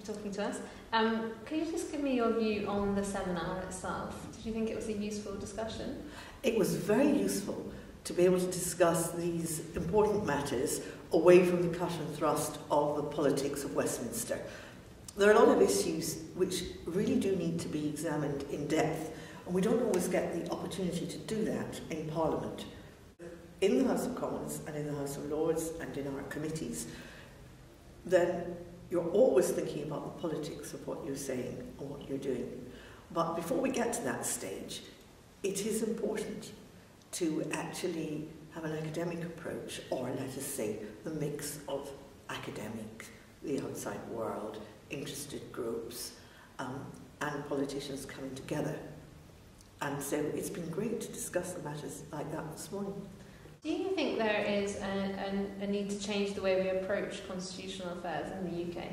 for talking to us. Could you just give me your view on the seminar itself? Did you think it was a useful discussion? It was very useful to be able to discuss these important matters away from the cut and thrust of the politics of Westminster. There are a lot of issues which really do need to be examined in depth, and we don't always get the opportunity to do that in Parliament. In the House of Commons and in the House of Lords and in our committees, then you're always thinking about the politics of what you're saying and what you're doing. But before we get to that stage, it is important to actually have an academic approach, or let us say the mix of academics, the outside world, interested groups, and politicians coming together. And so it's been great to discuss the matters like that this morning. Do you think there is a need to change the way we approach constitutional affairs in the UK?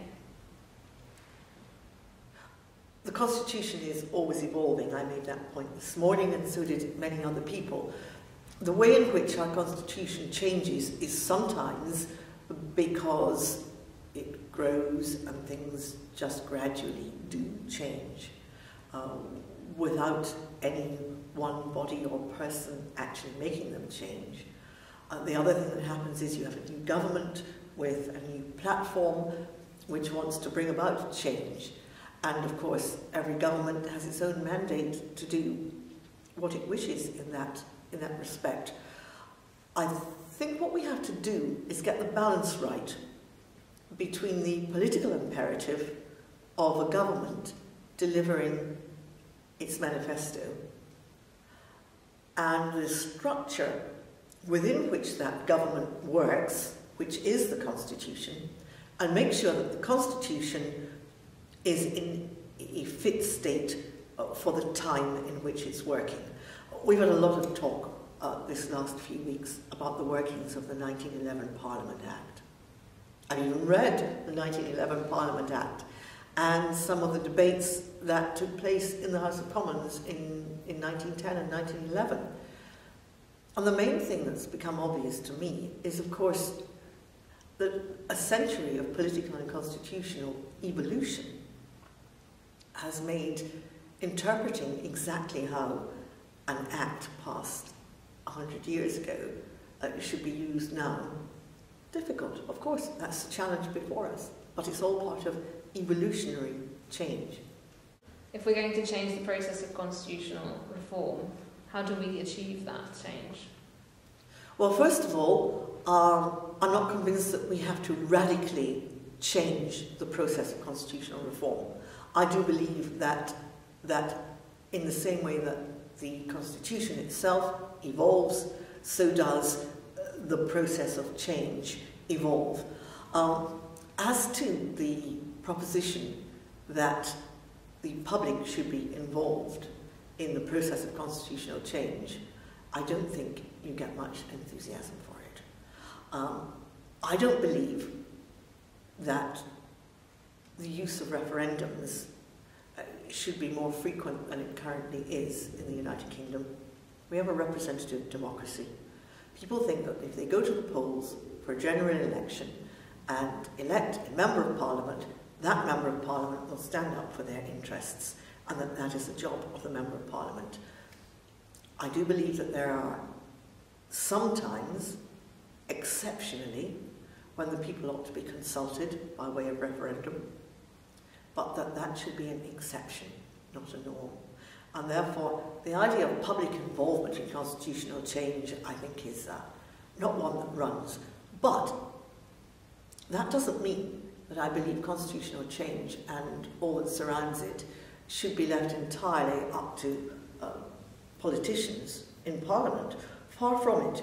The Constitution is always evolving. I made that point this morning, and so did many other people. The way in which our Constitution changes is sometimes because it grows and things just gradually do change without any one body or person actually making them change. The other thing that happens is you have a new government with a new platform which wants to bring about change. And of course, every government has its own mandate to do what it wishes in that respect. I think what we have to do is get the balance right between the political imperative of a government delivering its manifesto and the structure within which that government works, which is the Constitution, and make sure that the Constitution is in a fit state for the time in which it's working. We've had a lot of talk this last few weeks about the workings of the 1911 Parliament Act. I've even read the 1911 Parliament Act and some of the debates that took place in the House of Commons in 1910 and 1911. And the main thing that's become obvious to me is, of course, that a century of political and constitutional evolution has made interpreting exactly how an act passed 100 years ago should be used now difficult. Of course, that's the challenge before us, but it's all part of evolutionary change. If we're going to change the process of constitutional reform, how do we achieve that change? Well, first of all, I'm not convinced that we have to radically change the process of constitutional reform. I do believe that in the same way that the Constitution itself evolves, so does the process of change evolve. As to the proposition that the public should be involved in the process of constitutional change, I don't think you get much enthusiasm for it. I don't believe that the use of referendums should be more frequent than it currently is in the United Kingdom. We have a representative democracy. People think that if they go to the polls for a general election and elect a member of Parliament, that member of Parliament will stand up for their interests, and that that is the job of the member of Parliament. I do believe that there are sometimes, exceptionally, when the people ought to be consulted by way of referendum, but that should be an exception, not a norm. And therefore, the idea of public involvement in constitutional change, I think, is not one that runs. But that doesn't mean that I believe constitutional change and all that surrounds it should be left entirely up to politicians in Parliament. Far from it.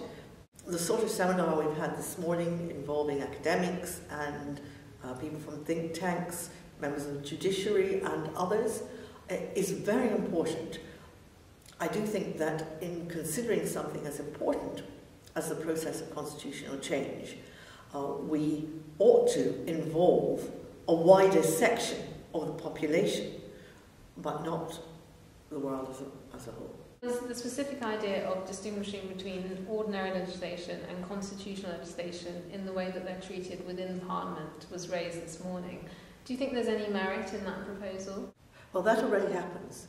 The sort of seminar we've had this morning involving academics and people from think tanks, members of the judiciary and others, is very important. I do think that in considering something as important as the process of constitutional change, we ought to involve a wider section of the population, but not the world as a whole. The specific idea of distinguishing between ordinary legislation and constitutional legislation in the way that they're treated within Parliament was raised this morning. Do you think there's any merit in that proposal? Well, that already happens.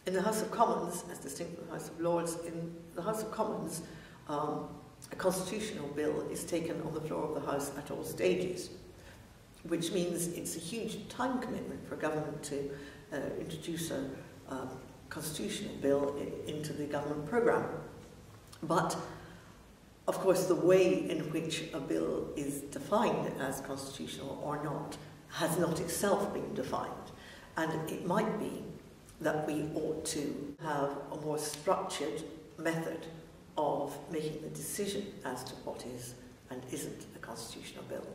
In the House of Commons, as distinct from the House of Lords, in the House of Commons, a constitutional bill is taken on the floor of the House at all stages, which means it's a huge time commitment for a government to introduce a constitutional bill into the government programme. But, of course, the way in which a bill is defined as constitutional or not has not itself been defined. And it might be that we ought to have a more structured method of making the decision as to what is and isn't a constitutional bill.